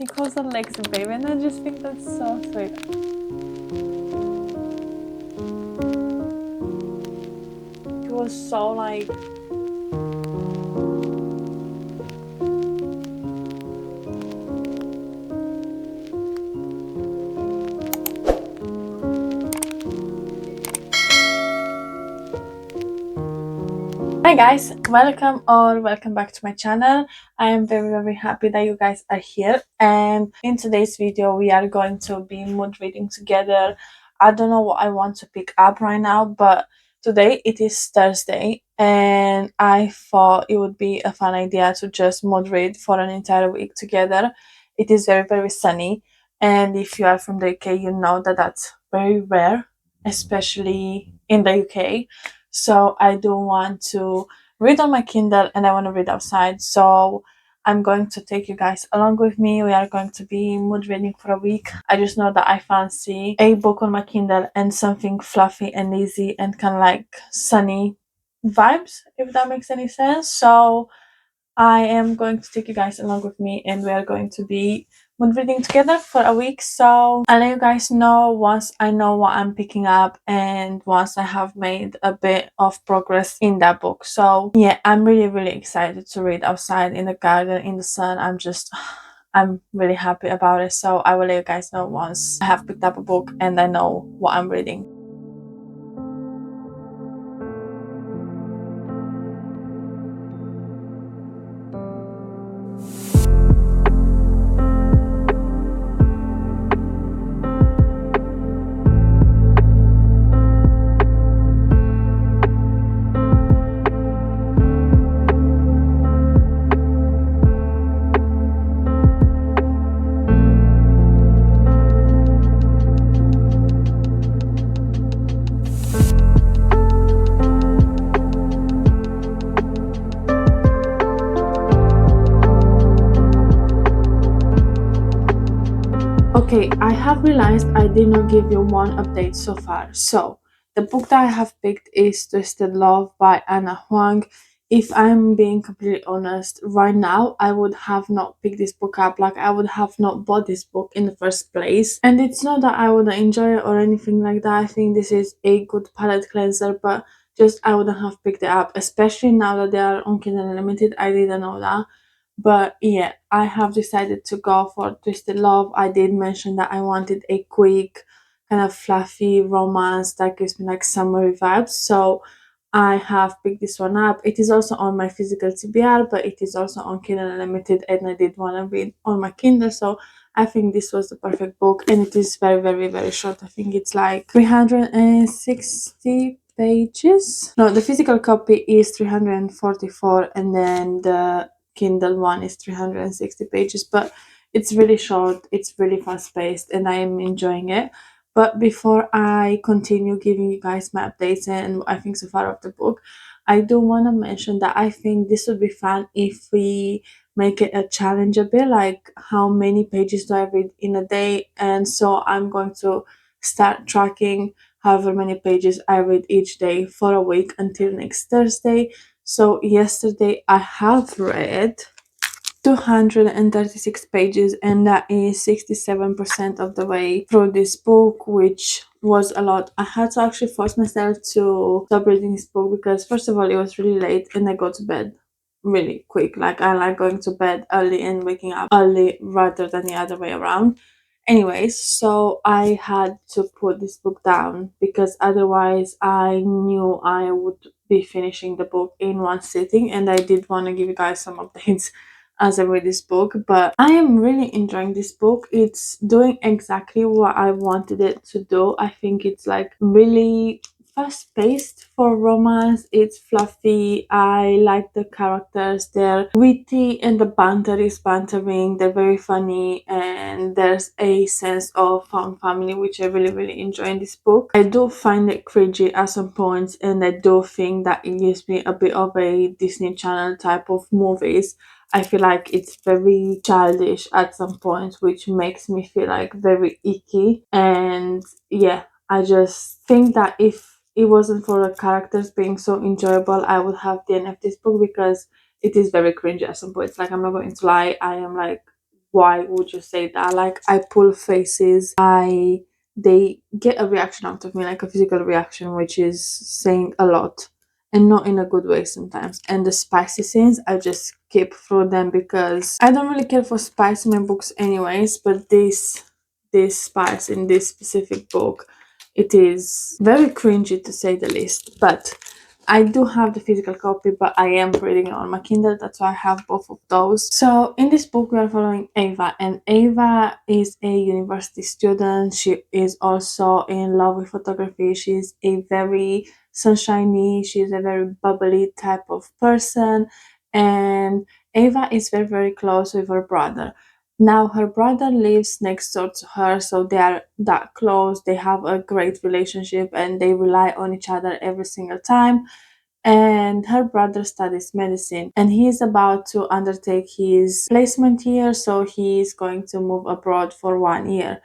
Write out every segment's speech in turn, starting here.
He calls her Lexi baby, and I just think that's so sweet. He was so like Hi guys, welcome back to my channel. I am very happy that you guys are here, and in today's video we are going to be mood reading together. I don't know what I want to pick up right now, but today it is Thursday and I thought it would be a fun idea to just mood read for an entire week together. It is very sunny, and if you are from the UK you know that that's very rare, especially in the UK. So I do want to read on my Kindle and I want to read outside. So I'm going to take you guys along with me. We are going to be mood reading for a week. I just know that I fancy a book on my Kindle and something fluffy and easy and kind of like sunny vibes, if that makes any sense. So I am going to take you guys along with me and we are going to be mood reading together for a week. So I'll let you guys know once I know what I'm picking up and once I have made a bit of progress in that book. So yeah, I'm really excited to read outside in the garden in the sun. I'm really happy about it. So I will let you guys know once I have picked up a book and I know what I'm reading. Okay, I have realized I did not give you one update so far. So, the book that I have picked is Twisted Love by Huang. If I'm being completely honest, right now I would have not picked this book up, like I would have not bought this book in the first place. And it's not that I wouldn't enjoy it or anything like that. I think this is a good palette cleanser, but just I wouldn't have picked it up, especially now that they are on Kindle Unlimited. I didn't know that. But yeah, I have decided to go for Twisted Love. I did mention that I wanted a quick, kind of fluffy romance that gives me like summery vibes. So I have picked this one up. It is also on my physical TBR, but it is also on Kindle Unlimited, and I did want to read on my Kindle. So I think this was the perfect book, and it is very short. I think it's like 360 pages. No, the physical copy is 344, and then the Kindle one is 360 pages, but it's really short, it's really fast paced, and I am enjoying it. But before I continue giving you guys my updates and what I think so far of the book, I do want to mention that I think this would be fun if we make it a challenge a bit, like how many pages do I read in a day. And so I'm going to start tracking however many pages I read each day for a week until next Thursday. So yesterday I have read 236 pages, and that is 67% of the way through this book, which was a lot. I had to actually force myself to stop reading this book because, first of all, it was really late and I go to bed really quick. Like, I like going to bed early and waking up early rather than the other way around. Anyways, so I had to put this book down because otherwise I knew I would be finishing the book in one sitting, and I did want to give you guys some updates as I read this book. But I am really enjoying this book. It's doing exactly what I wanted it to do. I think it's like really fast paced for romance. It's fluffy. I like the characters. They're witty and the banter is bantering. They're very funny, and there's a sense of found family which I really enjoy in this book. I do find it cringy at some points, and I do think that it gives me a bit of a Disney Channel type of movies. I feel like it's very childish at some points, which makes me feel like very icky. And yeah, I just think that if it wasn't for the characters being so enjoyable, I would have DNF this book because it is very cringy at some points. Like, I'm not going to lie, I am like why would you say that? Like, I pull faces, they get a reaction out of me, like a physical reaction, which is saying a lot, and not in a good way sometimes. And the spicy scenes, I just skip through them because I don't really care for spice in my books anyways, but this spice in this specific book, it is very cringy to say the least. But I do have the physical copy, but I am reading it on my Kindle. That's why I have both of those. So in this book, we are following Ava, and Ava is a university student. She is also in love with photography. She's a very sunshiny, she's a very bubbly type of person, and Ava is very, very close with her brother. Now, her brother lives next door to her, so they are that close. They have a great relationship and they rely on each other every single time. And her brother studies medicine and he is about to undertake his placement year, so he is going to move abroad for 1 year.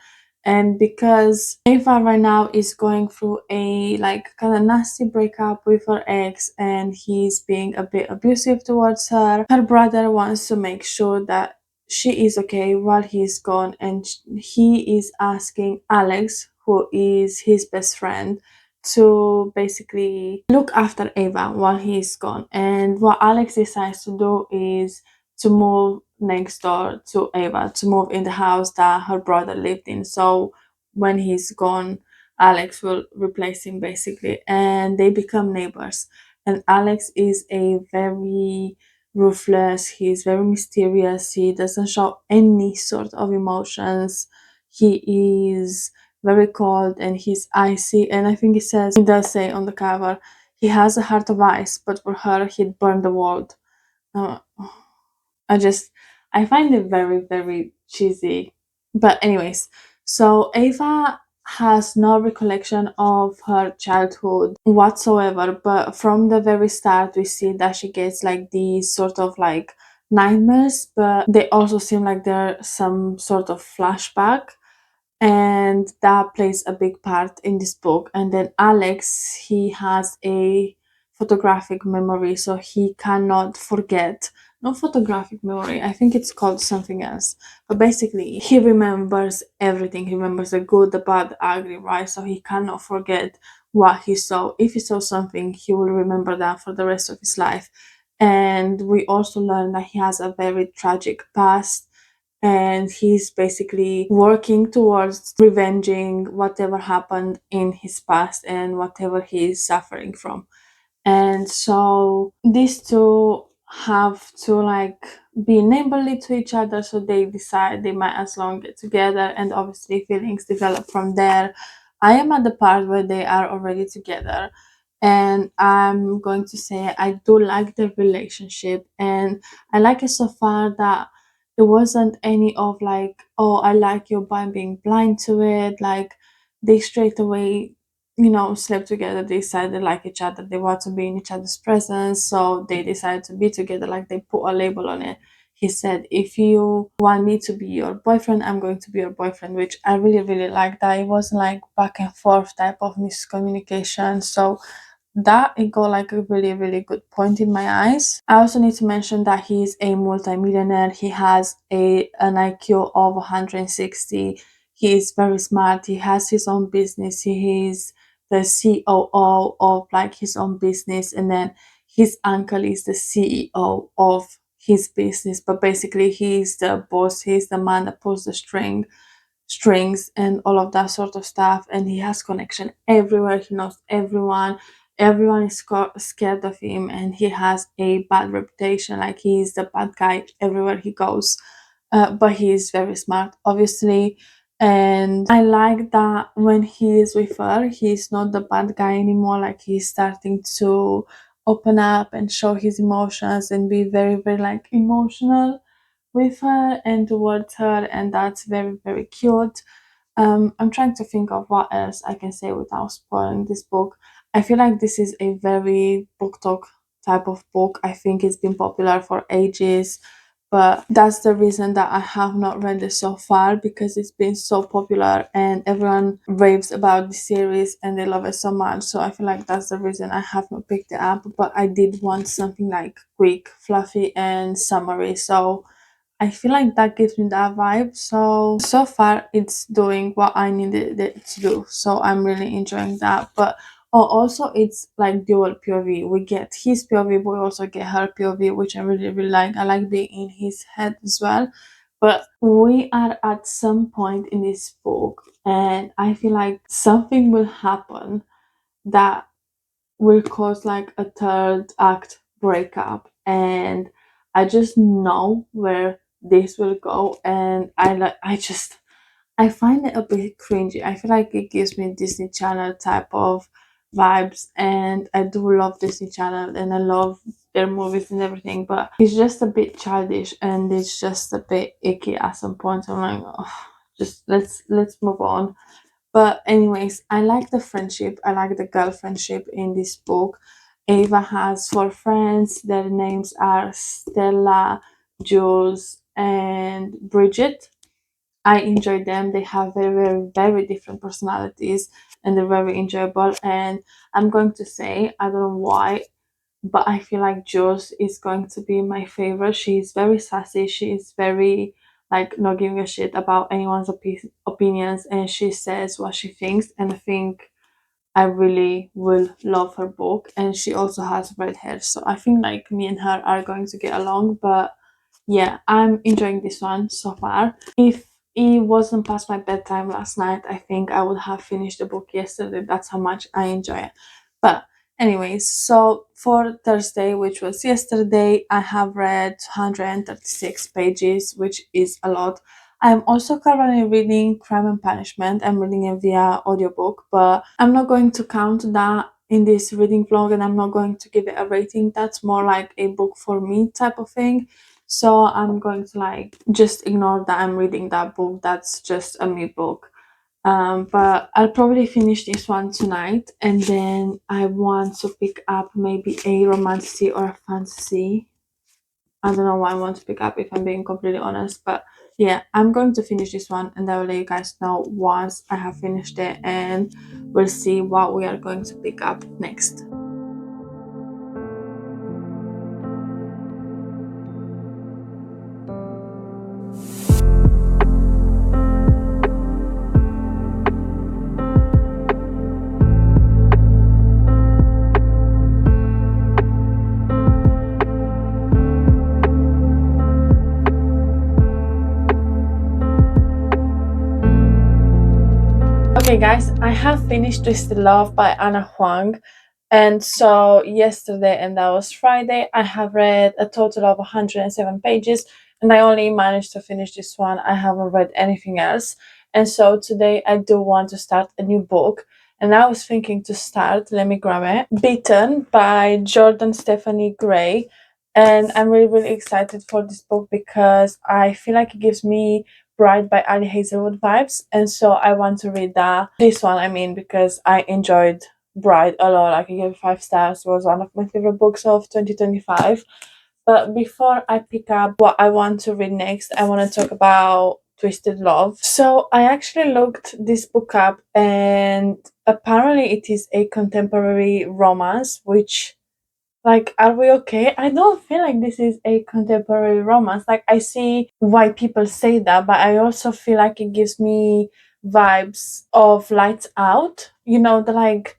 And because Ava right now is going through a like kind of nasty breakup with her ex and he's being a bit abusive towards her, her brother wants to make sure that she is okay while he's gone, and he is asking Alex, who is his best friend, to basically look after Ava while he's gone. And what Alex decides to do is to move next door to Ava, to move in the house that her brother lived in. So when he's gone, Alex will replace him basically, and they become neighbors. And Alex is a very ruthless, he's very mysterious, he doesn't show any sort of emotions. He is very cold and he's icy, and I think it does say on the cover, he has a heart of ice, but for her he'd burn the world. uh, I just, I find it very, very cheesy. But anyways, so Ava has no recollection of her childhood whatsoever, but from the very start we see that she gets like these sort of like nightmares, but they also seem like they're some sort of flashback, and that plays a big part in this book. And then Alex, he has a photographic memory, so he cannot forget. Not photographic memory, I think it's called something else, but basically he remembers everything. He remembers the good, the bad, the ugly, right? So he cannot forget what he saw. If he saw something, he will remember that for the rest of his life. And we also learn that he has a very tragic past, and he's basically working towards revenging whatever happened in his past and whatever he is suffering from. And so these two have to like be neighborly to each other, so they decide they might as long get together, and obviously feelings develop from there. I am at the part where they are already together, and I'm going to say I do like the relationship, and I like it so far that it wasn't any of like, oh, I like you by being blind to it. Like, they straight away, slept together. They decided they like each other. They want to be in each other's presence. So they decided to be together. Like, they put a label on it. He said, if you want me to be your boyfriend, I'm going to be your boyfriend, which I really, really like that. It wasn't like back and forth type of miscommunication. So that it got like a really, really good point in my eyes. I also need to mention that he's a multimillionaire. He has an IQ of 160. He is very smart. He has his own business. He is the COO of like his own business, and then his uncle is the CEO of his business. But basically, he's the boss. He's the man that pulls the strings and all of that sort of stuff. And he has connection everywhere. He knows everyone. Everyone is scared of him, and he has a bad reputation. Like, he's the bad guy everywhere he goes. But he is very smart, obviously. And I like that when he is with her, he's not the bad guy anymore. Like, he's starting to open up and show his emotions and be very, very like emotional with her and towards her, and that's very, very cute. I'm trying to think of what else I can say without spoiling this book. I feel like this is a very book talk type of book. I think it's been popular for ages, but that's the reason that I have not read it so far, because it's been so popular and everyone raves about the series and they love it so much. So I feel like that's the reason I have not picked it up, but I did want something like quick, fluffy, and summary. So I feel like that gives me that vibe. So far it's doing what I needed it to do. So I'm really enjoying that. But also it's like dual POV. We get his POV, but we also get her POV, which I really really like. I like being in his head as well. But we are at some point in this book, and I feel like something will happen that will cause like a third act breakup, and I just know where this will go, and I find it a bit cringy. I feel like it gives me Disney Channel type of vibes, and I do love Disney Channel and I love their movies and everything, but it's just a bit childish and it's just a bit icky at some point. I'm like, oh, just let's move on. But anyways, I like the friendship. I like the girl friendship in this book. Ava has four friends. Their names are Stella, Jules, and Bridget. I enjoy them. They have very, very, very different personalities and they're very enjoyable. And I'm going to say, I don't know why, but I feel like Jules is going to be my favorite. She's very sassy. She is very like not giving a shit about anyone's opinions, and she says what she thinks. And I think I really will love her book. And she also has red hair, so I think like me and her are going to get along. But yeah, I'm enjoying this one so far. If it wasn't past my bedtime last night, I think I would have finished the book yesterday. That's how much I enjoy it. But anyways, so for Thursday, which was yesterday, I have read 136 pages, which is a lot. I'm also currently reading Crime and Punishment. I'm reading it via audiobook, but I'm not going to count that in this reading vlog, and I'm not going to give it a rating. That's more like a book for me type of thing. So I'm going to like just ignore that I'm reading that book. That's just a me book. But I'll probably finish this one tonight, and then I want to pick up maybe a romantasy or a fantasy. I don't know what I want to pick up if I'm being completely honest, but yeah, I'm going to finish this one and I will let you guys know once I have finished it, and we'll see what we are going to pick up next. Okay, guys, I have finished Twisted Love by Anna Huang. And so yesterday, and that was Friday, I have read a total of 107 pages, and I only managed to finish this one. I haven't read anything else. And so today I do want to start a new book. And I was thinking to start, let me grab it, Bitten by Jordan Stephanie Gray. And I'm really, really excited for this book because I feel like it gives me Bride by Ali Hazelwood vibes, and so I want to read that. This one, I mean, because I enjoyed Bride a lot. Like I gave it 5 stars. It was one of my favorite books of 2025. But before I pick up what I want to read next, I want to talk about Twisted Love. So I actually looked this book up, and apparently it is a contemporary romance, which like, are we okay? I don't feel like this is a contemporary romance. Like, I see why people say that, but I also feel like it gives me vibes of Lights Out. You know, the like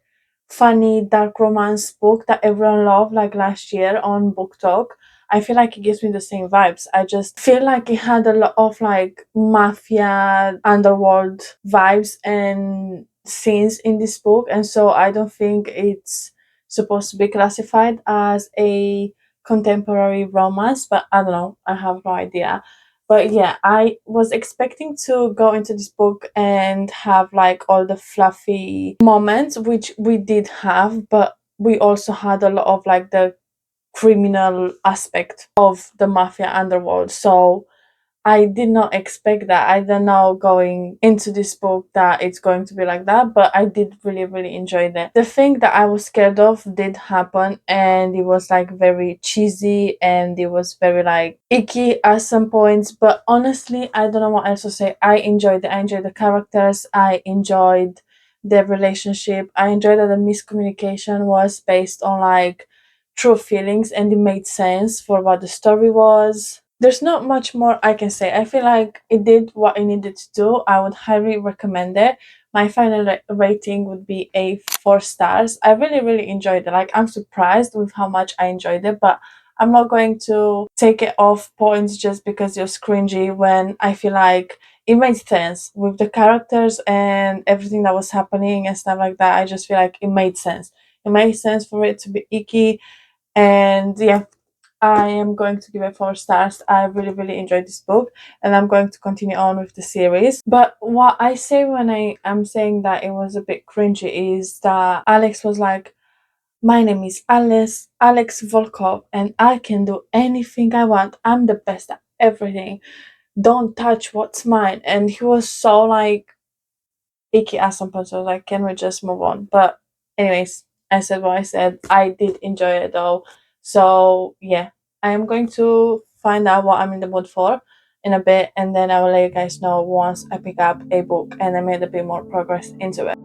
funny dark romance book that everyone loved like last year on Book Talk. I feel like it gives me the same vibes. I just feel like it had a lot of like mafia underworld vibes and scenes in this book, and so I don't think it's supposed to be classified as a contemporary romance, but I don't know. I have no idea. But yeah, I was expecting to go into this book and have like all the fluffy moments, which we did have, but we also had a lot of like the criminal aspect of the mafia underworld. So I did not expect that. I don't know going into this book that it's going to be like that, but I did really, really enjoy it. The thing that I was scared of did happen, and it was like very cheesy and it was very like icky at some points. But honestly, I don't know what else to say. I enjoyed it. I enjoyed the characters. I enjoyed their relationship. I enjoyed that the miscommunication was based on like true feelings and it made sense for what the story was. there's not much more I can say. I feel like it did what it needed to do. I would highly recommend it. My final rating would be a 4 stars. I really, really enjoyed it. Like, I'm surprised with how much I enjoyed it, but I'm not going to take it off points just because it was cringy when I feel like it made sense with the characters and everything that was happening and stuff like that. I just feel like it made sense. It made sense for it to be icky, and yeah, I am going to give it 4 stars. I really, really enjoyed this book, and I'm going to continue on with the series. But what I say when I am saying that it was a bit cringy is that Alex was like, "My name is Alex Volkov, and I can do anything I want. I'm the best at everything. Don't touch what's mine." And he was so like icky at some point. So I was like, can we just move on? But anyways, I said what I said. I did enjoy it though. So yeah, I am going to find out what I'm in the mood for in a bit, and then I will let you guys know once I pick up a book and I made a bit more progress into it.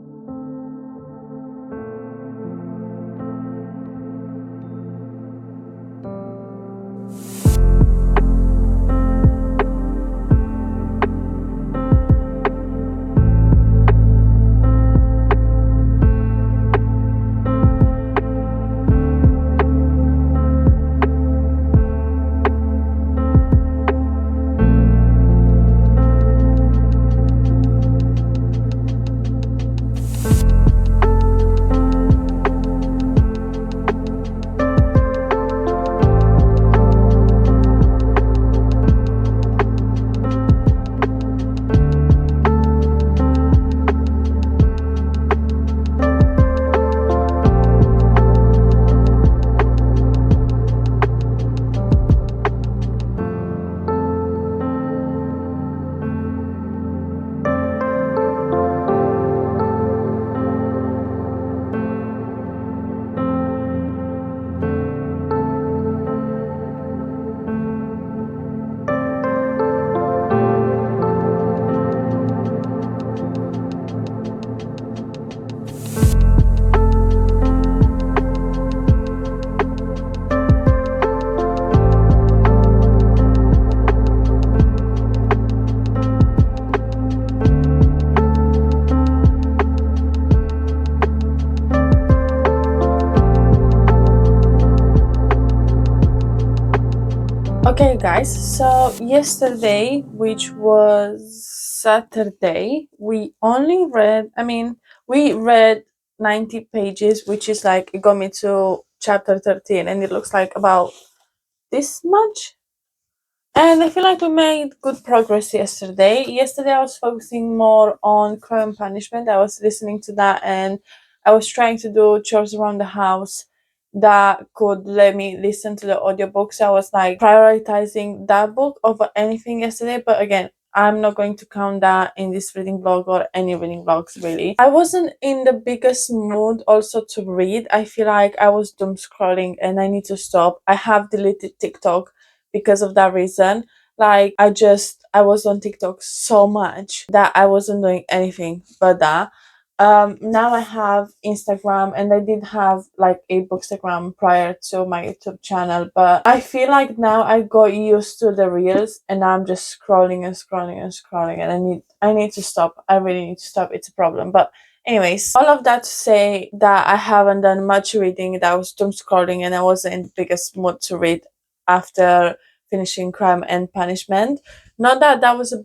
Okay, guys, so yesterday, which was Saturday, we read 90 pages, which is like, it got me to chapter 13, and it looks like about this much. And I feel like we made good progress yesterday. Yesterday, I was focusing more on Crime and Punishment. I was listening to that, and I was trying to do chores around the house that could let me listen to the audiobook. So I was like prioritizing that book over anything yesterday. But again, I'm not going to count that in this reading vlog or any reading vlogs really. I wasn't in the biggest mood also to read. I feel like I was doom scrolling and I need to stop. I have deleted TikTok because of that reason. Like, I was on TikTok so much that I wasn't doing anything but that. Now I have Instagram, and I did have like a bookstagram prior to my YouTube channel, but I feel like now I got used to the reels and I'm just scrolling and scrolling and scrolling, and I need to stop. I really need to stop. It's a problem. But anyways, all of that to say that I haven't done much reading, that I was doom scrolling and I wasn't in the biggest mood to read after finishing Crime and Punishment. Not that that was a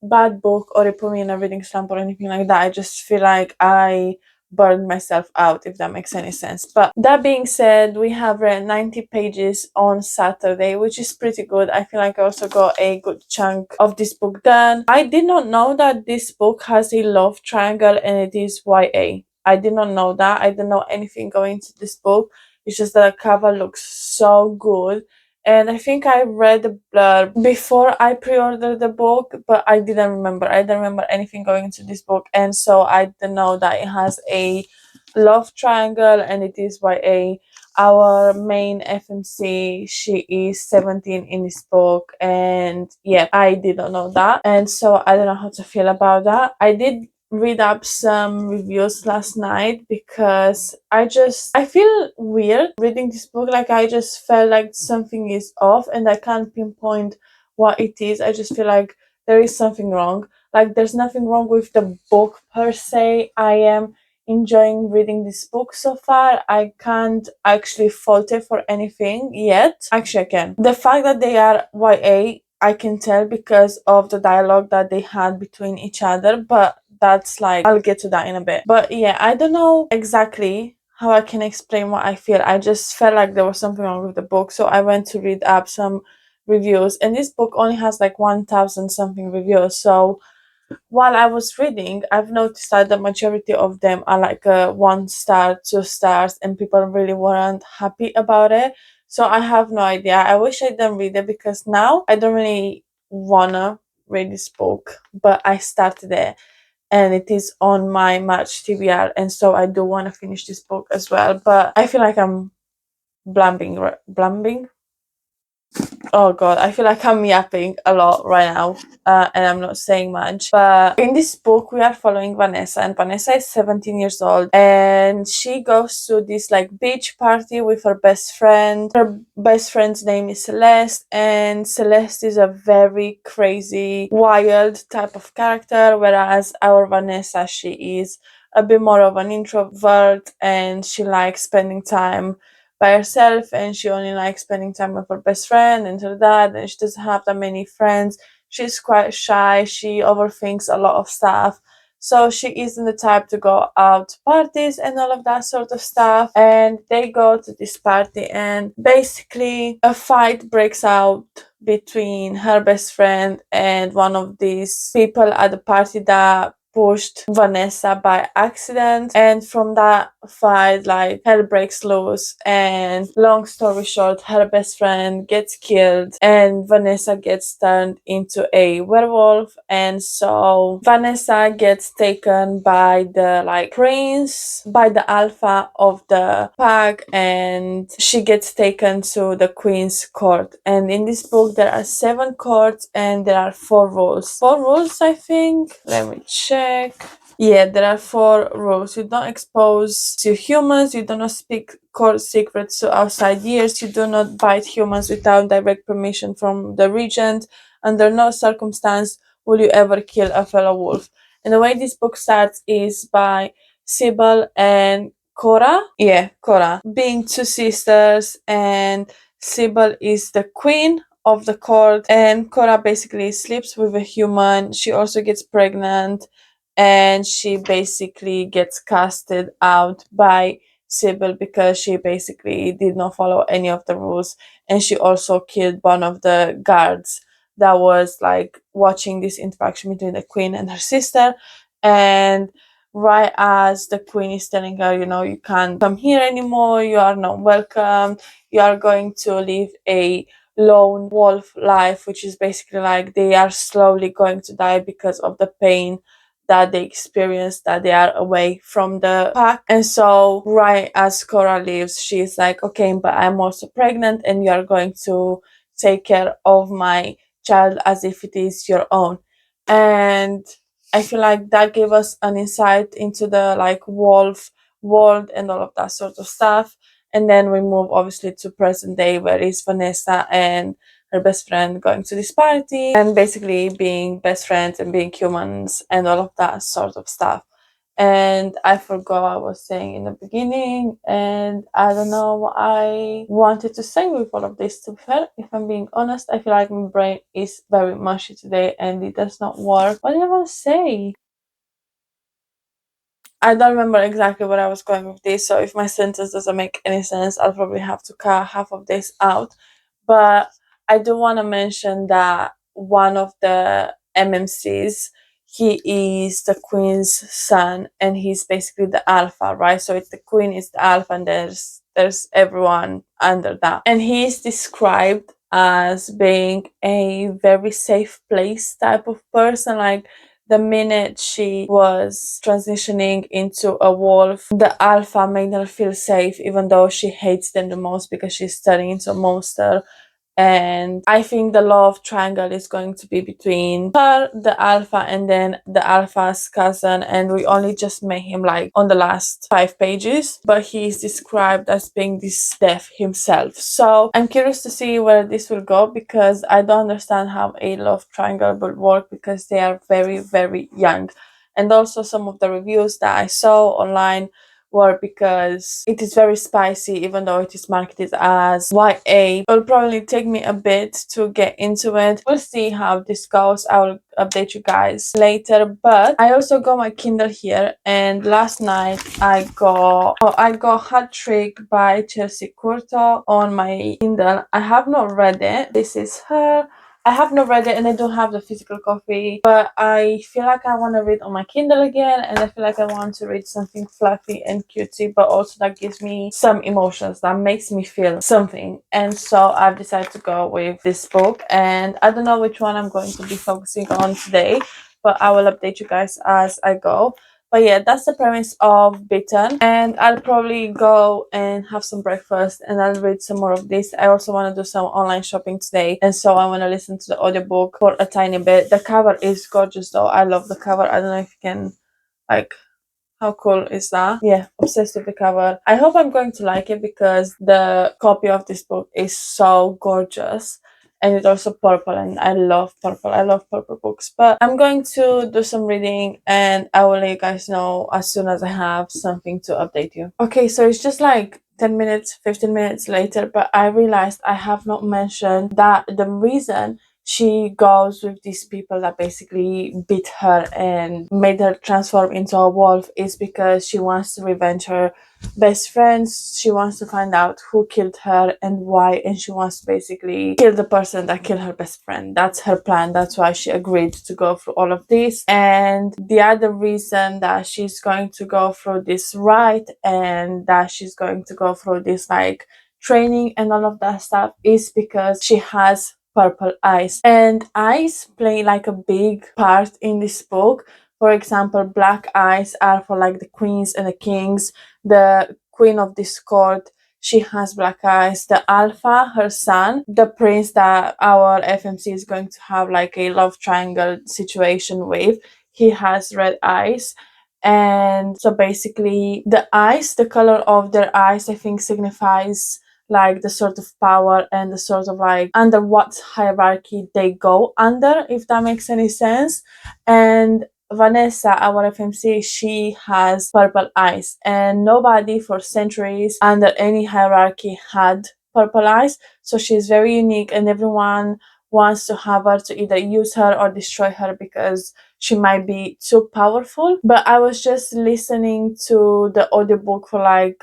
bad book or it put me in a reading slump or anything like that. I just feel like I burned myself out, if that makes any sense. But that being said, we have read 90 pages on Saturday, which is pretty good. I feel like I also got a good chunk of this book done. I did not know that this book has a love triangle and it is YA. I did not know that. I didn't know anything going into this book. It's just that the cover looks so good, and I think I read the blurb before I pre-ordered the book, but I didn't remember. I didn't remember anything going into this book, and so I didn't know that it has a love triangle and it is YA. Our main FMC, she is 17 in this book, and yeah, I did not know that, and so I don't know how to feel about that. I did read up some reviews last night because I feel weird reading this book. Like, I just felt like something is off and I can't pinpoint what it is. I just feel like there is something wrong. Like, there's nothing wrong with the book per se. I am enjoying reading this book so far. I can't actually fault it for anything yet. Actually, I can. The fact that they are YA, I can tell because of the dialogue that they had between each other, but that's like, I'll get to that in a bit. But yeah, I don't know exactly how I can explain what I feel. I just felt like there was something wrong with the book, so I went to read up some reviews, and this book only has like 1,000 something reviews. So while I was reading, I've noticed that the majority of them are like 1 star, 2 stars, and people really weren't happy about it. So I have no idea. I wish I didn't read it because now I don't really wanna read this book, but I started it and it is on my March TBR, and so I do want to finish this book as well. But I feel like I'm blabbing. Oh god, I feel like I'm yapping a lot right now, and I'm not saying much. But in this book, we are following Vanessa, and Vanessa is 17 years old, and she goes to this like beach party with her best friend. Her best friend's name is Celeste, and Celeste is a very crazy, wild type of character, whereas our Vanessa, she is a bit more of an introvert, and she likes spending time by herself, and she only likes spending time with her best friend and her dad, and she doesn't have that many friends. She's quite shy, she overthinks a lot of stuff, so she isn't the type to go out to parties and all of that sort of stuff. And they go to this party, and basically a fight breaks out between her best friend and one of these people at the party that pushed Vanessa by accident. And from that fight, like, hell breaks loose. And long story short, her best friend gets killed, and Vanessa gets turned into a werewolf. And so Vanessa gets taken by the like prince, by the alpha of the pack, and she gets taken to the queen's court. And in this book, there are 7 courts, and there are 4 rules. 4 rules, I think. Let me check. Yeah, there are 4 rules. You don't expose to humans, you do not speak court secrets to outsiders, you do not bite humans without direct permission from the regent. Under no circumstance will you ever kill a fellow wolf. And the way this book starts is by Sybil and Cora. Yeah, Cora. Being 2 sisters, and Sybil is the queen of the court, and Cora basically sleeps with a human. She also gets pregnant, and she basically gets casted out by Sybil because she basically did not follow any of the rules, and she also killed one of the guards that was like watching this interaction between the queen and her sister. And right as the queen is telling her, you know, you can't come here anymore, you are not welcome, you are going to live a lone wolf life, which is basically like they are slowly going to die because of the pain that they experience, that they are away from the pack. And so right as Cora leaves, she's like, okay, but I'm also pregnant, and you are going to take care of my child as if it is your own. And I feel like that gave us an insight into the like wolf world and all of that sort of stuff. And then we move obviously to present day, where is Vanessa and her best friend going to this party and basically being best friends and being humans and all of that sort of stuff. And I forgot what I was saying in the beginning, and I don't know what I wanted to say with all of this. To be fair, if I'm being honest, I feel like my brain is very mushy today and it does not work. What did I want to say? I don't remember exactly where I was going with this, so if my sentence doesn't make any sense, I'll probably have to cut half of this out. But I do want to mention that one of the MMCs, he is the queen's son, and he's basically the alpha, right? So it's the queen is the alpha, and there's everyone under that. And he is described as being a very safe place type of person. Like, the minute she was transitioning into a wolf, the alpha made her feel safe, even though she hates them the most because she's turning into a monster. and I think the love triangle is going to be between her, the alpha, and then the alpha's cousin, and we only just met him like on the last 5 pages, but he is described as being this death himself. So I'm curious to see where this will go, because I don't understand how a love triangle will work, because they are very, very young. And also some of the reviews that I saw online were because it is very spicy, even though it is marketed as YA. It will probably take me a bit to get into it. We'll see how this goes. I will update you guys later. But I also got my Kindle here, and last night I got Hat Trick by Chelsea Curto on my Kindle. I have not read it. This is her. I have not read it, and I don't have the physical copy, but I feel like I want to read on my Kindle again, and I feel like I want to read something fluffy and cutesy, but also that gives me some emotions, that makes me feel something. And so I've decided to go with this book, and I don't know which one I'm going to be focusing on today, but I will update you guys as I go. But yeah, that's the premise of Bitten, and I'll probably go and have some breakfast and I'll read some more of this. I also want to do some online shopping today, and so I want to listen to the audiobook for a tiny bit. The cover is gorgeous though. I love the cover. I don't know if you can, like, how cool is that? Yeah, obsessed with the cover. I hope I'm going to like it, because the copy of this book is so gorgeous. And it's also purple, and I love purple. I love purple books. But I'm going to do some reading, and I will let you guys know as soon as I have something to update you. Okay, so it's just like 10 minutes, 15 minutes later, but I realized I have not mentioned that the reason she goes with these people that basically beat her and made her transform into a wolf is because she wants to revenge her best friends. She wants to find out who killed her and why, and she wants to basically kill the person that killed her best friend. That's her plan. That's why she agreed to go through all of this. And the other reason that she's going to go through this rite, and that she's going to go through this like training and all of that stuff, is because she has purple eyes, and eyes play like a big part in this book. For example, black eyes are for like the queens and the kings. The queen of this court, she has black eyes. The alpha, her son, the prince that our FMC is going to have like a love triangle situation with, he has red eyes. And so basically the eyes, the color of their eyes, I think signifies like the sort of power and the sort of like under what hierarchy they go under, if that makes any sense. And Vanessa, our FMC, she has purple eyes, and nobody for centuries under any hierarchy had purple eyes. So she's very unique, and everyone wants to have her to either use her or destroy her because she might be too powerful. But I was just listening to the audiobook for like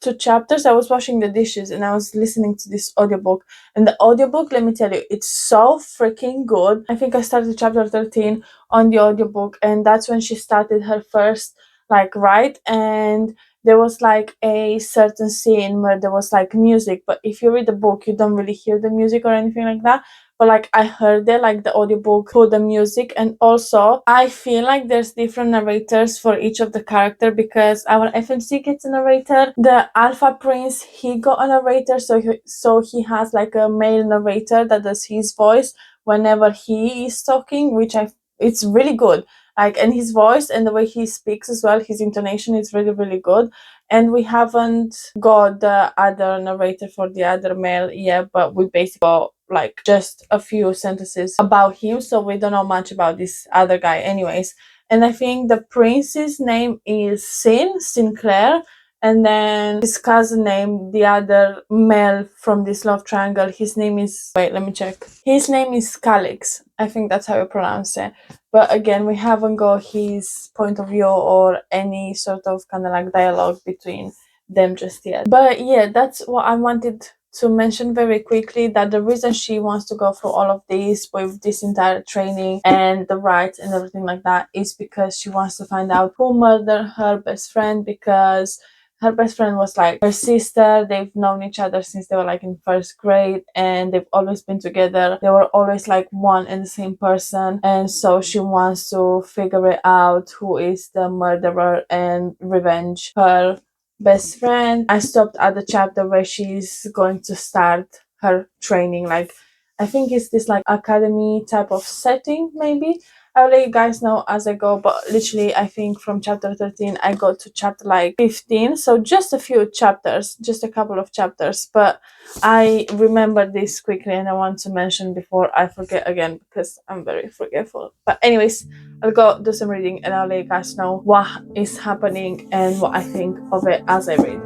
2 chapters. I was washing the dishes and I was listening to this audiobook. And the audiobook, let me tell you, it's so freaking good. I think I started chapter 13 on the audiobook, and that's when she started her first like ride. And there was like a certain scene where there was like music, but if you read the book, you don't really hear the music or anything like that. But like I heard it, like the audiobook put the music. And also I feel like there's different narrators for each of the character, because our FMC gets a narrator, the alpha prince, he got a narrator, so he has like a male narrator that does his voice whenever he is talking, which it's really good. Like, and his voice and the way he speaks as well, his intonation is really, really good. And we haven't got the other narrator for the other male yet, but we basically got like just a few sentences about him, so we don't know much about this other guy anyways. And I think the prince's name is Sinclair, and then his cousin name, the other male from this love triangle, his name is, wait, let me check, his name is Calix. I think that's how you pronounce it. But again, we haven't got his point of view or any sort of kind of like dialogue between them just yet. But yeah, that's what I wanted to mention very quickly, that the reason she wants to go through all of this with this entire training and the rights and everything like that is because she wants to find out who murdered her best friend, because her best friend was like her sister. They've known each other since they were like in first grade, and they've always been together. They were always like one and the same person, and so she wants to figure it out who is the murderer and revenge her best friend. I stopped at the chapter where she's going to start her training. Like, I think it's this like academy type of setting, maybe. I'll let you guys know as I go, but literally I think from chapter 13 I got to chapter like 15, so just a few chapters, just a couple of chapters, but I remember this quickly and I want to mention before I forget again because I'm very forgetful. But anyways, I'll go do some reading and I'll let you guys know what is happening and what I think of it as I read.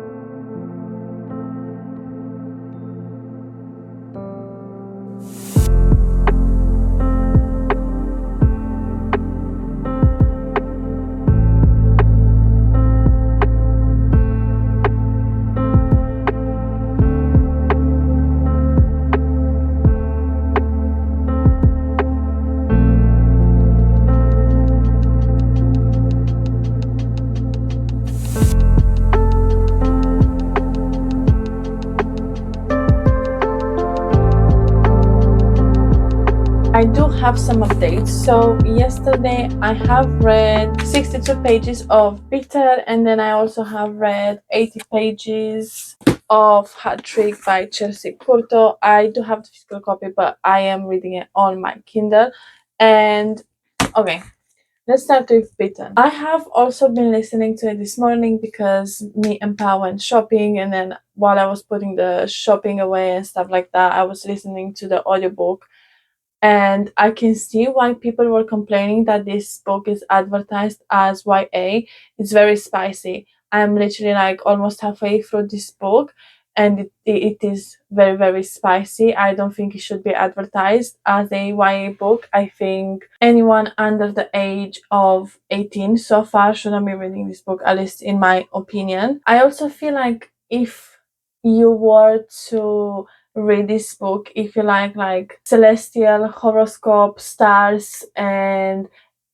I do have some updates. So yesterday I have read 62 pages of Bitter, and then I also have read 80 pages of Hat Trick by Chelsea Curto. I do have the physical copy, but I am reading it on my Kindle. And okay, let's start with Bitten. I have also been listening to it this morning because me and Pa went shopping, and then while I was putting the shopping away and stuff like that, I was listening to the audiobook, and I can see why people were complaining that this book is advertised as YA. It's very spicy. I'm literally like almost halfway through this book, and it is very, very spicy. I don't think it should be advertised as a YA book. I think anyone under the age of 18 so far shouldn't be reading this book, at least in my opinion. I also feel like if you were to read this book, if you like celestial horoscope stars and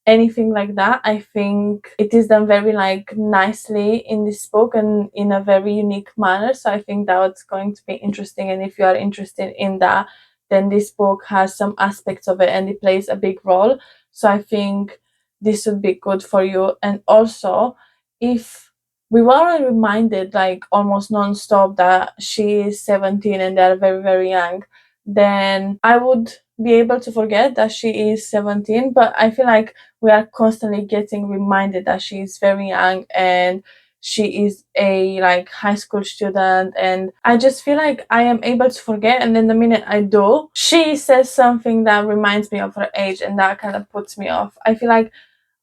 anything like that, I think it is done very like nicely in this book and in a very unique manner, so I think that's going to be interesting. And if you are interested in that, then this book has some aspects of it and it plays a big role, so I think this would be good for you. And also, if we were reminded like almost non-stop that she is 17 and they're very, very young, then I would be able to forget that she is 17. But I feel like we are constantly getting reminded that she is very young and she is a like high school student, and I just feel like I am able to forget, and then the minute I do, she says something that reminds me of her age, and that kind of puts me off. I feel like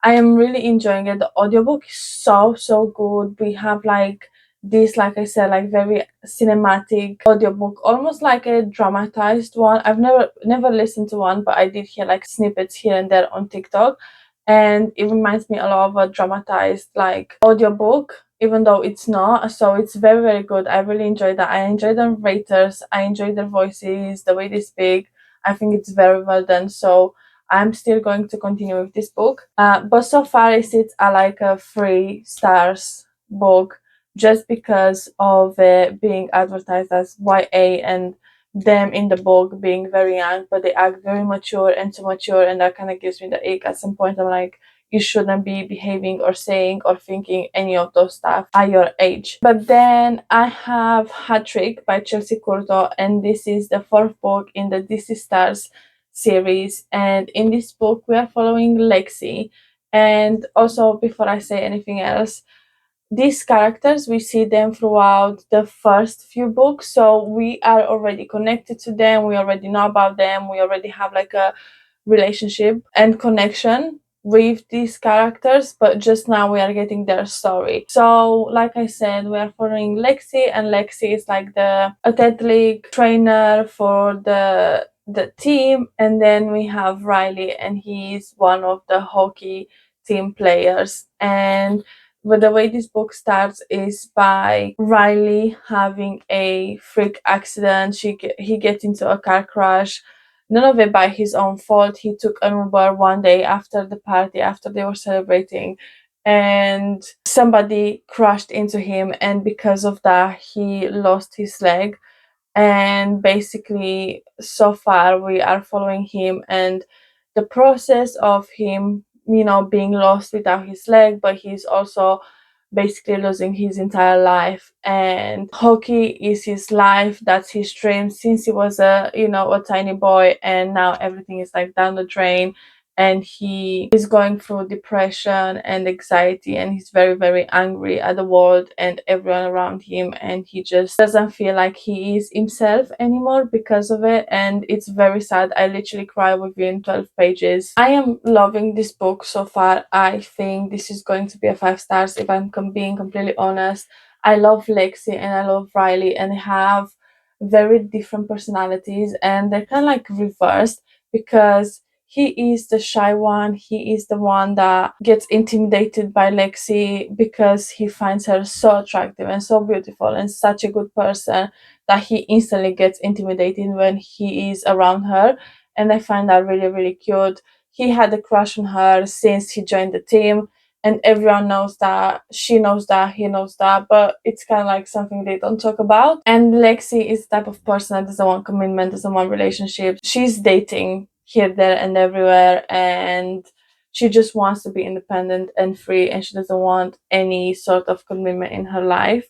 I am really enjoying it. The audiobook is so good. We have like this, like I said, like very cinematic audiobook, almost like a dramatized one. I've never listened to one, but I did hear like snippets here and there on TikTok, and it reminds me a lot of a dramatized like audiobook, even though it's not. So it's very, very good. I really enjoyed that. I enjoy the narrators, I enjoy their voices, the way they speak. I think it's very well done. So I'm still going to continue with this book. But so far it sits at like a 3 stars book, just because of it being advertised as YA and them in the book being very young, but they act very mature and too mature, and that kind of gives me the ache at some point. I'm like, you shouldn't be behaving or saying or thinking any of those stuff at your age. But then I have Hat Trick by Chelsea Curto, and this is the 4th book in the DC Stars series. And in this book, we are following Lexi. And also, before I say anything else, these characters, we see them throughout the first few books, so we are already connected to them, we already know about them, we already have like a relationship and connection with these characters, but just now we are getting their story. So like I said, we are following Lexi, and Lexi is like the athletic trainer for the team, and then we have Riley, and he's one of the hockey team players. And but the way this book starts is by Riley having a freak accident. He gets into a car crash. None of it by his own fault. He took an Uber one day after the party, after they were celebrating, and somebody crashed into him, and because of that, he lost his leg. And basically, so far, we are following him and the process of him, being lost without his leg, but he's also basically losing his entire life, and hockey is his life, that's his dream since he was a tiny boy, and now everything is like down the drain, and he is going through depression and anxiety, and he's very, very angry at the world and everyone around him, and he just doesn't feel like he is himself anymore because of it, and it's very sad. I literally cry within 12 pages. I am loving this book so far. I think this is going to be a 5 stars if I'm being completely honest. I love Lexi and I love Riley, and they have very different personalities, and they're kind of like reversed, because he is the shy one. He is the one that gets intimidated by Lexi because he finds her so attractive and so beautiful and such a good person that he instantly gets intimidated when he is around her. And I find that really, really cute. He had a crush on her since he joined the team, and everyone knows that, she knows that, he knows that, but it's kind of like something they don't talk about. And Lexi is the type of person that doesn't want commitment, doesn't want relationships. She's dating here, there, and everywhere, and she just wants to be independent and free, and she doesn't want any sort of commitment in her life,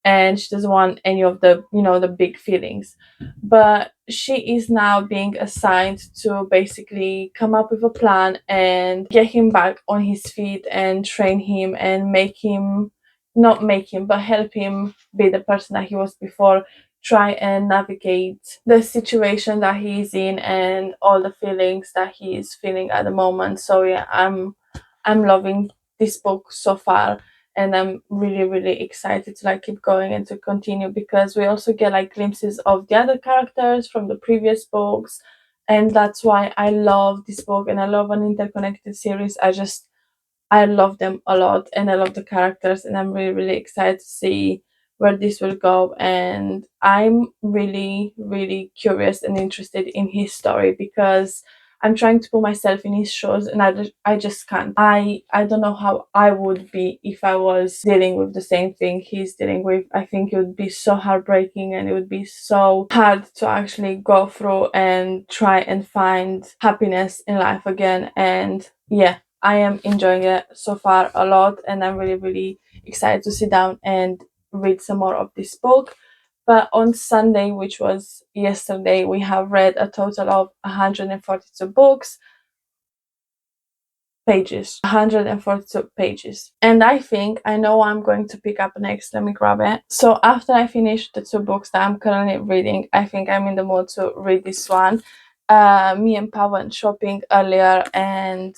and she doesn't want any of the big feelings. But she is now being assigned to basically come up with a plan and get him back on his feet and train him and make him, not make him, but help him be the person that he was before, try and navigate the situation that he's in and all the feelings that he is feeling at the moment. So yeah, I'm loving this book so far, and I'm really, really excited to like keep going and to continue, because we also get like glimpses of the other characters from the previous books, and that's why I love this book, and I love an interconnected series. I love them a lot, and I love the characters, and I'm really, really excited to see where this will go. And I'm really, really curious and interested in his story, because I'm trying to put myself in his shoes, and I just can't. I don't know how I would be if I was dealing with the same thing he's dealing with. I think it would be so heartbreaking, and it would be so hard to actually go through and try and find happiness in life again. And yeah, I am enjoying it so far a lot, and I'm really, really excited to sit down and read some more of this book. But on Sunday, which was yesterday, we have read a total of 142 books, pages, 142 pages. And I think I know what I'm going to pick up next. Let me grab it. So after I finish the 2 books that I'm currently reading, I think I'm in the mood to read this one. Me and Pa went shopping earlier, and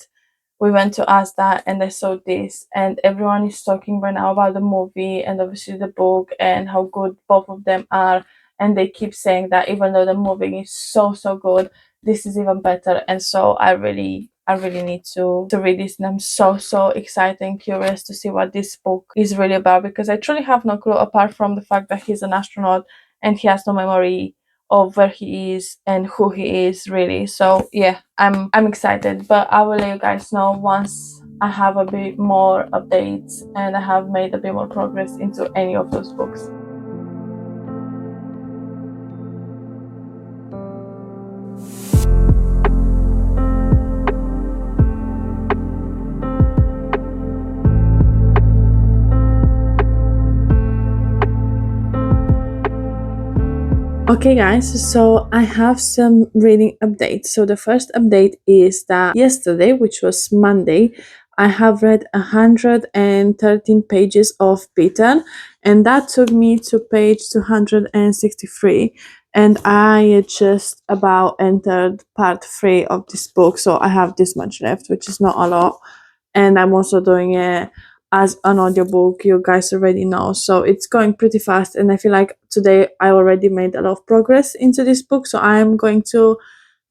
we went to Asda, and I saw this, and everyone is talking right now about the movie and obviously the book and how good both of them are. And they keep saying that even though the movie is so, so good, this is even better. And so I really need to read this, and I'm so, so excited and curious to see what this book is really about, because I truly have no clue apart from the fact that he's an astronaut and he has no memory of where he is and who he is really. So yeah, I'm excited, but I will let you guys know once I have a bit more updates and I have made a bit more progress into any of those books. Okay, guys, so I have some reading updates. So the first update is that yesterday, which was Monday, I have read 113 pages of Bitten, and that took me to page 263. And I just about entered part 3 of this book, so I have this much left, which is not a lot. And I'm also doing it as an audiobook, you guys already know, so it's going pretty fast, and I feel like today I already made a lot of progress into this book, so I'm going to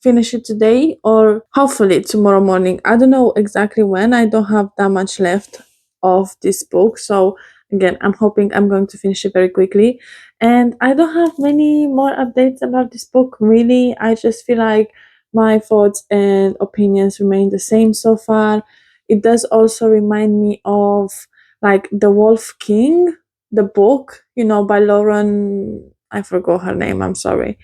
finish it today or hopefully tomorrow morning. I don't know exactly when. I don't have that much left of this book, so again, I'm hoping I'm going to finish it very quickly. And I don't have many more updates about this book really. I just feel like my thoughts and opinions remain the same so far. It does also remind me of like The Wolf King, the book, by Lauren. I forgot her name, I'm sorry.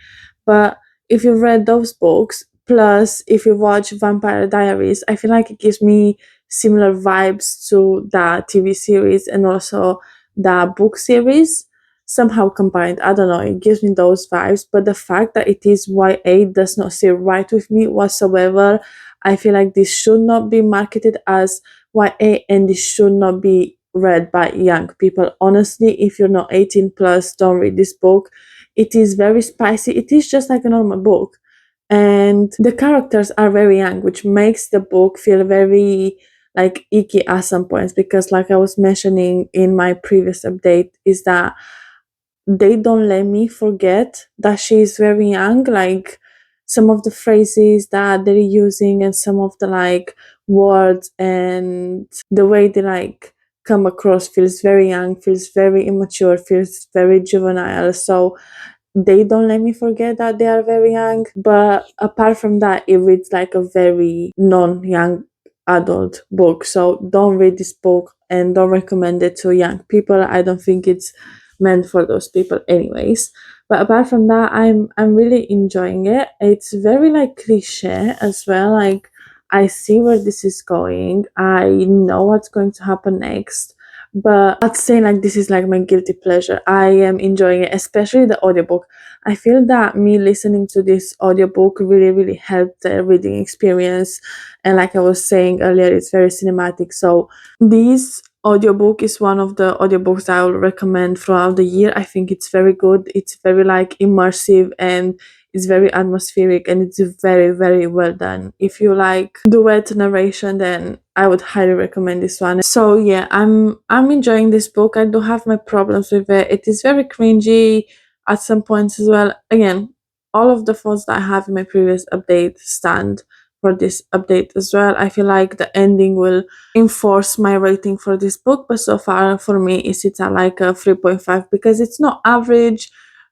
But if you've read those books, plus if you watch Vampire Diaries, I feel like it gives me similar vibes to the TV series and also the book series somehow combined. I don't know, it gives me those vibes. But the fact that it is YA does not sit right with me whatsoever. I feel like this should not be marketed as YA and this should not be read by young people. Honestly, if you're not 18 plus, don't read this book. It is very spicy. It is just like a normal book. And the characters are very young, which makes the book feel very like icky at some points because like I was mentioning in my previous update is that they don't let me forget that she's very young. Like some of the phrases that they're using and some of the like words and the way they like come across feels very young, feels very immature, feels very juvenile. So they don't let me forget that they are very young. But apart from that, it reads like a very non-young adult book. So don't read this book and don't recommend it to young people. I don't think it's meant for those people anyways. But apart from that, I'm really enjoying it. It's very like cliche as well. Like I see where this is going. I know what's going to happen next. But I'd say like this is like my guilty pleasure. I am enjoying it, especially the audiobook. I feel that me listening to this audiobook really, really helped the reading experience. And like I was saying earlier, it's very cinematic. So this audiobook is one of the audiobooks I will recommend throughout the year. I think it's very good. It's very like immersive and it's very atmospheric and it's very, very well done. If you like duet narration, then I would highly recommend this one. So yeah, I'm enjoying this book. I do have my problems with it. It is very cringy at some points as well. Again, all of the faults that I have in my previous update stand for this update as well. I feel like the ending will enforce my rating for this book, but so far for me it sits at like a 3.5 because it's not average,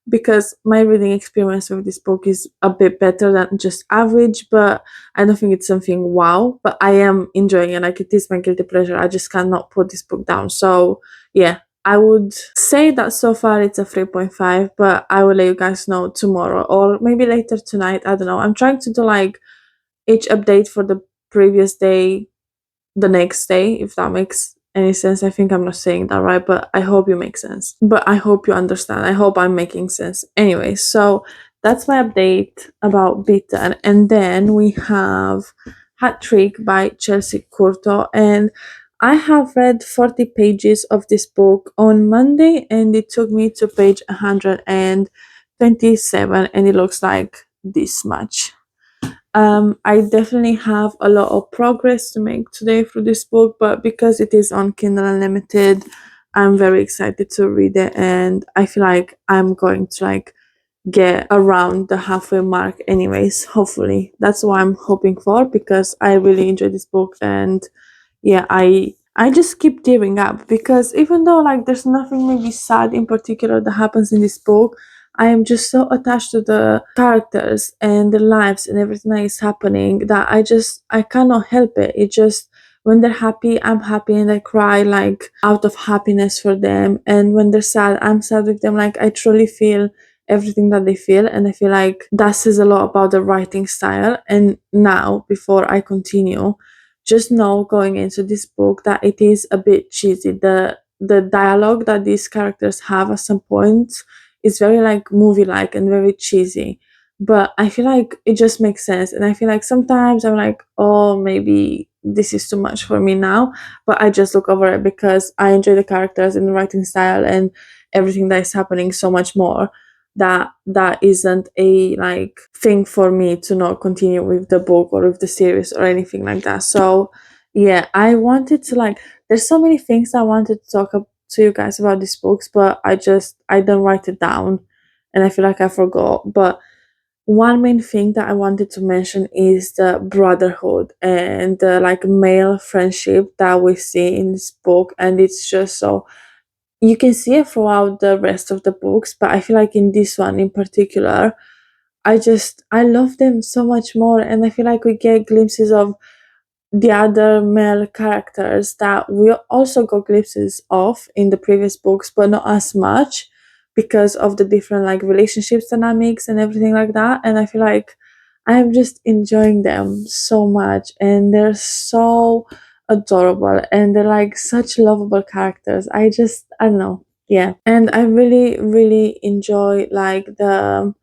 because my reading experience with this book is a bit better than just average, but I don't think it's something wow, but I am enjoying it. Like it is my guilty pleasure. I just cannot put this book down. So yeah, I would say that so far it's a 3.5, but I will let you guys know tomorrow or maybe later tonight. I don't know. I'm trying to do like each update for the previous day the next day, if that makes any sense. I think I'm not saying that right, but I hope you make sense. But I hope you understand. I hope I'm making sense. Anyway, so that's my update about Bitten. And then we have Hat Trick by Chelsea Curto. And I have read 40 pages of this book on Monday and it took me to page 127 and it looks like this much. I definitely have a lot of progress to make today through this book, but because it is on Kindle Unlimited, I'm very excited to read it, and I feel like I'm going to like get around the halfway mark anyways, hopefully. That's what I'm hoping for because I really enjoy this book and yeah, I just keep tearing up because even though like there's nothing maybe sad in particular that happens in this book, I am just so attached to the characters and the lives and everything that is happening that I cannot help it. It just when they're happy, I'm happy and I cry like out of happiness for them. And when they're sad, I'm sad with them. Like I truly feel everything that they feel, and I feel like that says a lot about the writing style. And now, before I continue, just know going into this book that it is a bit cheesy. The dialogue that these characters have at some points is very like movie like and very cheesy. But I feel like it just makes sense. And I feel like sometimes I'm like, oh, maybe this is too much for me now. But I just look over it because I enjoy the characters and the writing style and everything that is happening so much more, that isn't a like thing for me to not continue with the book or with the series or anything like that. So yeah, I wanted to like there's so many things I wanted to talk to you guys about these books, but I don't write it down and I feel like I forgot. But one main thing that I wanted to mention is the brotherhood and the like male friendship that we see in this book, and it's just so you can see it throughout the rest of the books, but I feel like in this one in particular, I love them so much more, and I feel like we get glimpses of the other male characters that we also got glimpses of in the previous books, but not as much because of the different like relationships dynamics and everything like that. And I feel like I'm just enjoying them so much, and they're so adorable, and they're like such lovable characters. I don't know. Yeah. And I really, really enjoy like the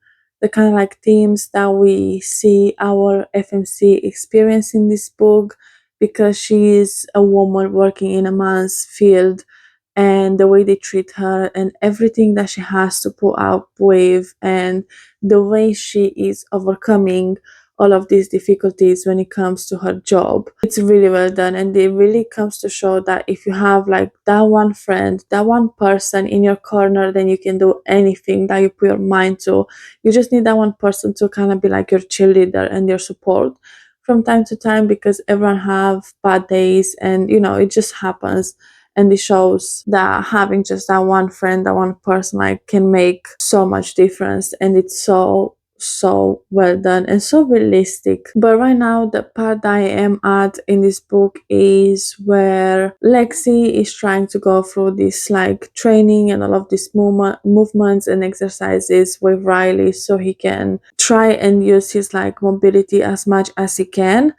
kind of like themes that we see our FMC experience in this book, because she is a woman working in a man's field, and the way they treat her and everything that she has to put up with, and the way she is overcoming all of these difficulties when it comes to her job. It's really well done, and it really comes to show that if you have like that one friend, that one person in your corner, then you can do anything that you put your mind to. You just need that one person to kind of be like your cheerleader and your support from time to time, because everyone have bad days, and it just happens. And it shows that having just that one friend, that one person, like, can make so much difference. And it's so well done and so realistic. But right now, the part that I am at in this book is where Lexi is trying to go through this like training and all of these movements and exercises with Riley, so he can try and use his like mobility as much as he can.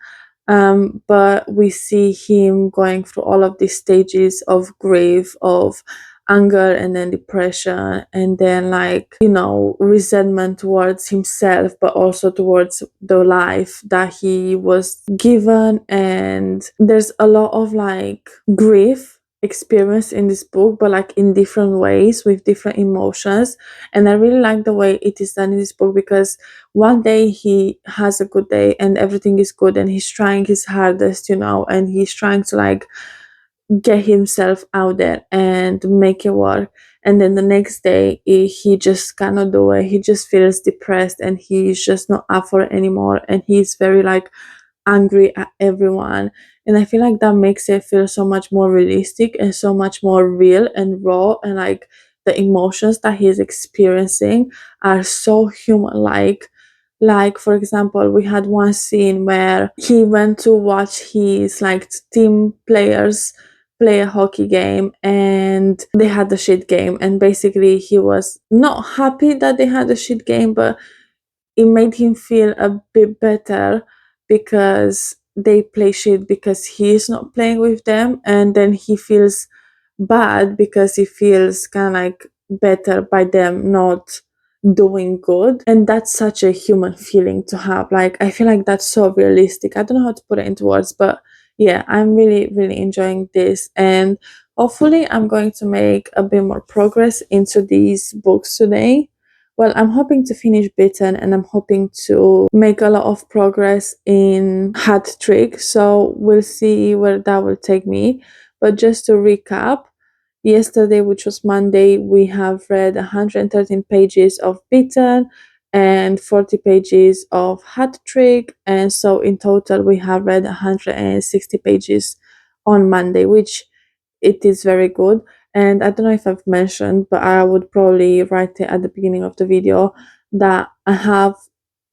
But we see him going through all of these stages of grief, of anger, and then depression, and then like resentment towards himself, but also towards the life that he was given. And there's a lot of like grief experience in this book, but like in different ways with different emotions. And I really like the way it is done in this book, because one day he has a good day and everything is good, and he's trying his hardest, and he's trying to like get himself out there and make it work. And then the next day he just cannot do it. He just feels depressed, and he's just not up for it anymore, and he's very like angry at everyone. And I feel like that makes it feel so much more realistic and so much more real and raw, and like the emotions that he's experiencing are so human like, for example, we had one scene where he went to watch his like team players play a hockey game, and they had a shit game, and basically he was not happy that they had a shit game, but it made him feel a bit better because they play shit because he's not playing with them, and then he feels bad because he feels kind of like better by them not doing good. And that's such a human feeling to have. Like, I feel like that's so realistic. I don't know how to put it into words, but yeah, I'm really, really enjoying this. And hopefully I'm going to make a bit more progress into these books today. Well, I'm hoping to finish Bitten, and I'm hoping to make a lot of progress in Hat Trick. So we'll see where that will take me. But just to recap, yesterday, which was Monday, we have read 113 pages of Bitten and 40 pages of Hat Trick. And so in total, we have read 160 pages on Monday, which it is very good. And I don't know if I've mentioned, but I would probably write it at the beginning of the video, that I have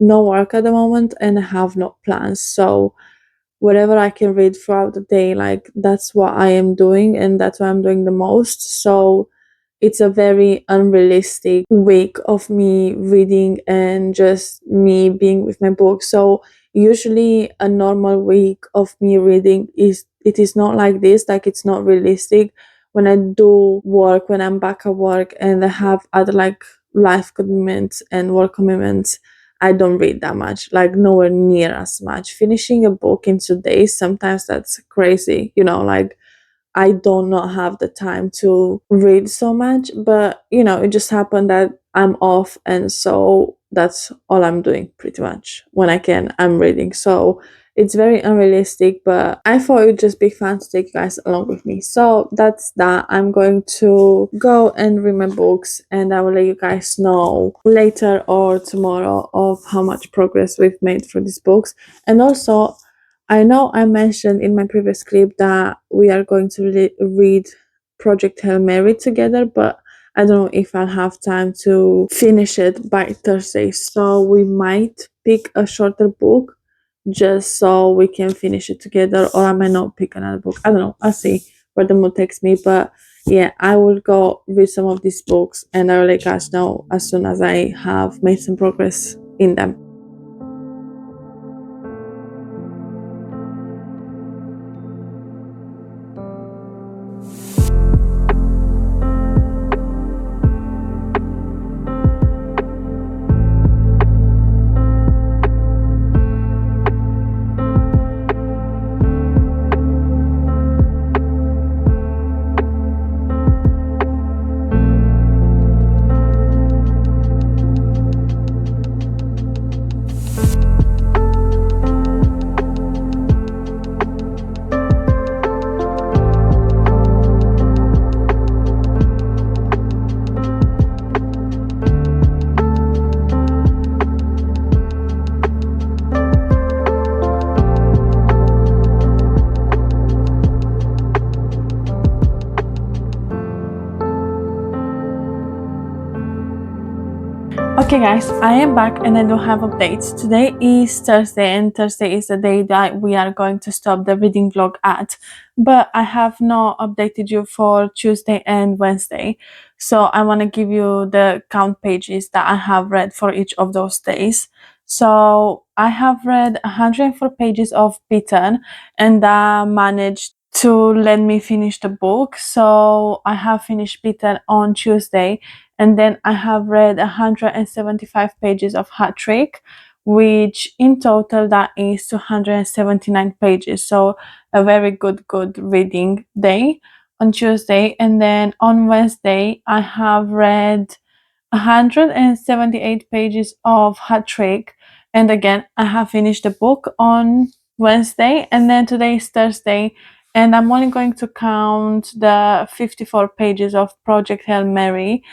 no work at the moment and I have no plans. So whatever I can read throughout the day, like that's what I am doing, and that's what I'm doing the most. So it's a very unrealistic week of me reading and just me being with my book. So usually a normal week of me reading is not like this, like it's not realistic. When I do work, when I'm back at work and I have other like life commitments and work commitments, I don't read that much, like nowhere near as much. Finishing a book in 2 days, sometimes that's crazy, like I do not have the time to read so much, but it just happened that I'm off, and so that's all I'm doing pretty much. When I can, I'm reading. So it's very unrealistic, but I thought it would just be fun to take you guys along with me. So that's that. I'm going to go and read my books, and I will let you guys know later or tomorrow of how much progress we've made for these books. And also, I know I mentioned in my previous clip that we are going to read Project Hail Mary together, but I don't know if I'll have time to finish it by Thursday. So we might pick a shorter book just so we can finish it together, or I might not pick another book. I don't know. I'll see where the mood takes me. But yeah, I will go read some of these books, and I will let you guys know as soon as I have made some progress in them. Okay guys, I am back and I do have updates. Today is Thursday and Thursday is the day that we are going to stop the reading vlog at. But I have not updated you for Tuesday and Wednesday. So I want to give you the count pages that I have read for each of those days. So I have read 104 pages of Bitten and I managed to let me finish the book. So I have finished Bitten on Tuesday and then I have read 175 pages of Hat Trick, which in total that is 279 pages. So a very good reading day on Tuesday. And then on Wednesday I have read 178 pages of Hat Trick. And again, I have finished the book on Wednesday, and then today is Thursday, and I'm only going to count the 54 pages of Project Hail Mary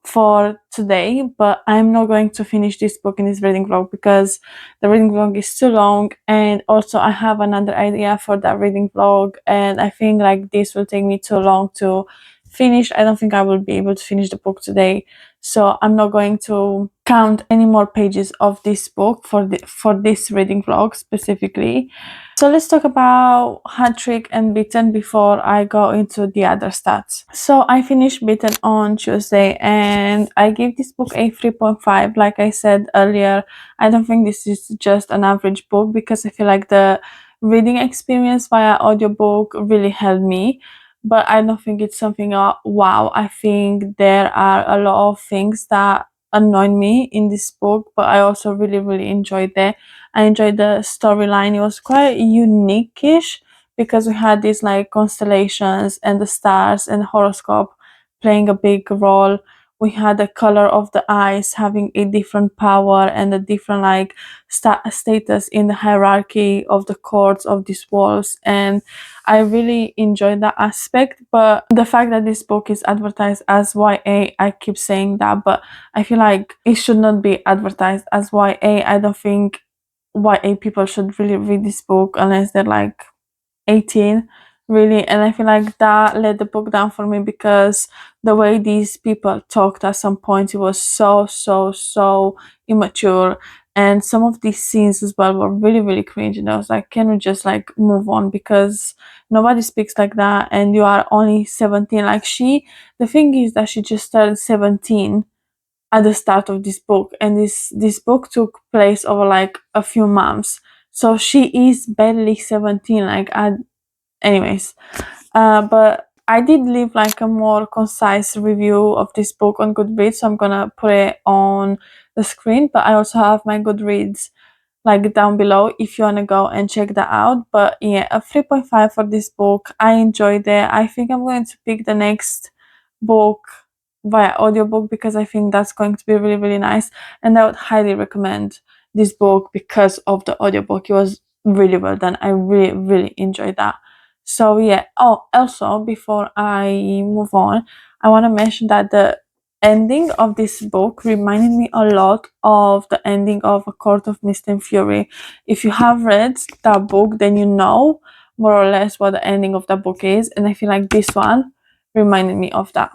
for today, but I'm not going to finish this book in this reading vlog because the reading vlog is too long, and also I have another idea for that reading vlog, and I think like this will take me too long to finish. I don't think I will be able to finish the book today, so I'm not going to count any more pages of this book for this reading vlog specifically. So let's talk about Hat Trick and Bitten before I go into the other stats. So I finished Bitten on Tuesday and I gave this book a 3.5. Like I said earlier, I don't think this is just an average book because I feel like the reading experience via audiobook really helped me. But I don't think it's something wow. I think there are a lot of things that annoyed me in this book, but I also really enjoyed it. I enjoyed the storyline. It was quite unique-ish because we had these like constellations and the stars and horoscope playing a big role. We had the color of the eyes having a different power and a different like status in the hierarchy of the chords of these walls, and I really enjoyed that aspect. But the fact that this book is advertised as YA, I keep saying that, but I feel like it should not be advertised as YA. I don't think YA people should really read this book unless they're like 18, really. And I feel like that let the book down for me because the way these people talked at some point, it was so immature, and some of these scenes as well were really cringe, and I was like, can we just like move on because nobody speaks like that and you are only 17. Like the thing is that she just turned 17 at the start of this book, and this book took place over like a few months, so she is barely 17. Like anyways, but I did leave like a more concise review of this book on Goodreads, so I'm gonna put it on the screen, but I also have my Goodreads like down below if you want to go and check that out. But yeah, a 3.5 for this book. I enjoyed it. I think I'm going to pick the next book via audiobook because I think that's going to be really nice, and I would highly recommend this book because of the audiobook. It was really well done. I really enjoyed that. So yeah. Oh, also before I move on, I want to mention that the ending of this book reminded me a lot of the ending of A Court of Mist and Fury. If you have read that book, then you know more or less what the ending of that book is, and I feel like this one reminded me of that.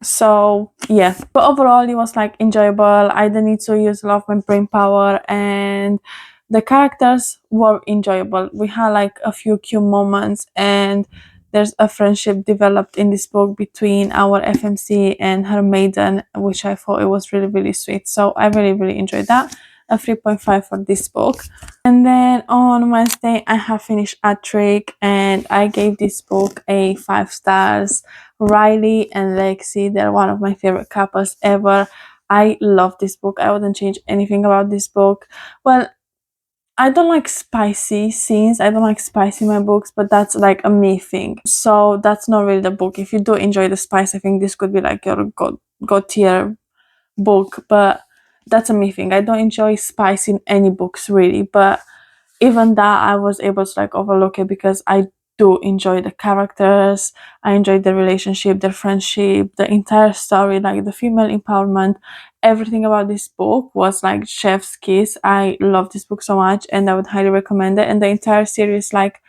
So yeah, but overall it was like enjoyable. I didn't need to use a lot of my brain power, and the characters were enjoyable. We had like a few cute moments, and there's a friendship developed in this book between our FMC and her maiden, which I thought it was really sweet. So I really enjoyed that. A 3.5 for this book. And then on Wednesday I have finished A Trick, and I gave this book a 5 stars. Riley and Lexi, they're one of my favorite couples ever. I love this book. I wouldn't change anything about this book. Well, I don't like spicy scenes. I don't like spice in my books, but that's like a me thing. So that's not really the book. If you do enjoy the spice, I think this could be like your god tier book, but that's a me thing. I don't enjoy spice in any books really, but even that I was able to like overlook it because I do enjoy the characters. I enjoy the relationship, their friendship, the entire story, like the female empowerment. Everything about this book was like chef's kiss. I love this book so much, and I would highly recommend it. And the entire series, like,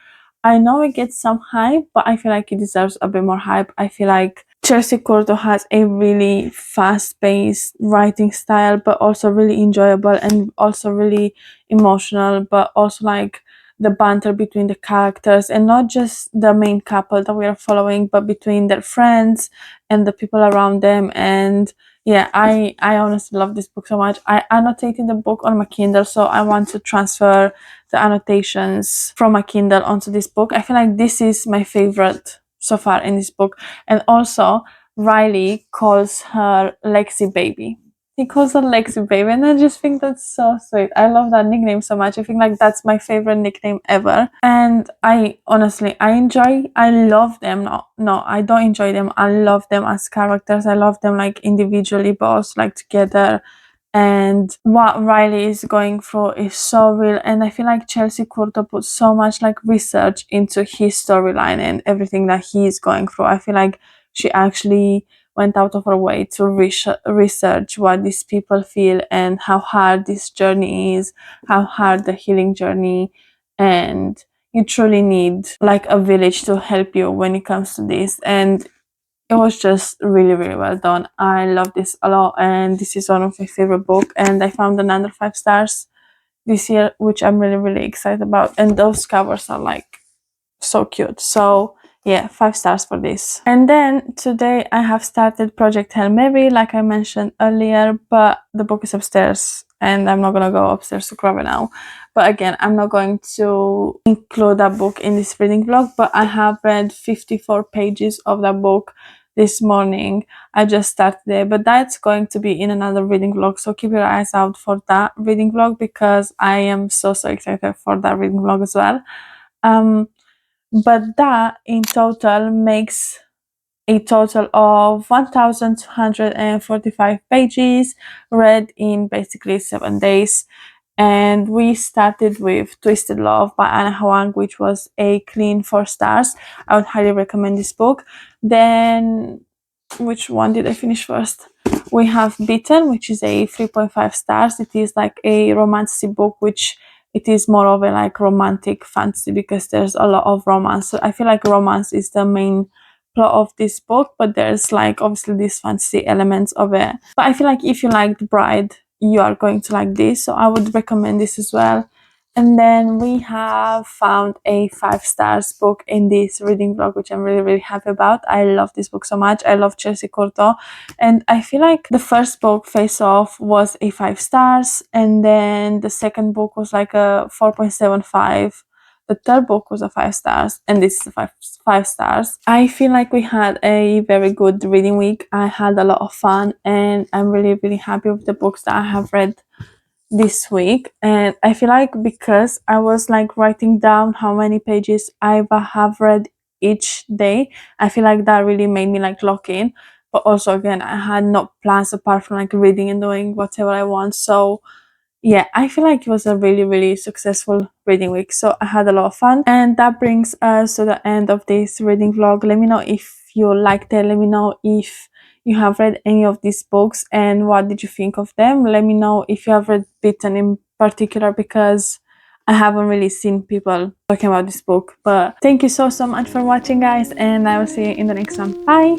I know it gets some hype, but I feel like it deserves a bit more hype. I feel like Chelsea Curto has a really fast-paced writing style, but also really enjoyable and also really emotional, but also like the banter between the characters and not just the main couple that we are following, but between their friends and the people around them. And yeah, I honestly love this book so much. I annotated the book on my Kindle, so I want to transfer the annotations from my Kindle onto this book. I feel like this is my favorite so far in this book. And also, Riley calls her Lexi Baby. He calls her Lexi Baby, and I just think that's so sweet. I love that nickname so much. I think like that's my favorite nickname ever. And I honestly, I love them. No, I don't enjoy them. I love them as characters. I love them like individually, but also like together. And what Riley is going through is so real, and I feel like Chelsea Curto put so much like research into his storyline and everything that he's going through. I feel like she actually went out of her way to research what these people feel and how hard this journey is, how hard the healing journey, and you truly need like a village to help you when it comes to this. And it was just really, really well done. I love this a lot, and this is one of my favorite book. And I found another 5 stars this year, which I'm really, really excited about. And those covers are like so cute. So yeah, 5 stars for this. And then today I have started Project Hail Mary, like I mentioned earlier, but the book is upstairs and I'm not gonna go upstairs to grab it now. But again, I'm not going to include that book in this reading vlog, but I have read 54 pages of that book this morning. I just started it, but that's going to be in another reading vlog, so keep your eyes out for that reading vlog because I am so excited for that reading vlog as well. But that in total makes a total of 1,245 pages read in basically 7 days. And we started with Twisted Love by Anna Huang, which was a clean 4 stars. I would highly recommend this book. Then, which one did I finish first? We have Bitten, which is a 3.5 stars. It is like a romantic book, which it is more of a like romantic fantasy because there's a lot of romance. So I feel like romance is the main plot of this book, but there's like obviously these fantasy elements of it. But I feel like if you like The Bride, you are going to like this, so I would recommend this as well. And then we have found a 5 stars book in this reading vlog, which I'm really, really happy about. I love this book so much. I love Chelsea Curto. And I feel like the first book, Face Off, was a 5 stars. And then the second book was like a 4.75. The third book was a 5 stars. And this is a five stars. I feel like we had a very good reading week. I had a lot of fun. And I'm really, really happy with the books that I have read this week. And I feel like because I was like writing down how many pages I have read each day, I feel like that really made me like lock in. But also again, I had no plans apart from like reading and doing whatever I want. So yeah, I feel like it was a really, really successful reading week. So I had a lot of fun. And that brings us to the end of this reading vlog. Let me know if you liked it. Let me know if you have read any of these books and what did you think of them. Let me know if you have read Bitten in particular because I haven't really seen people talking about this book. But thank you so much for watching, guys, and I will see you in the next one. Bye!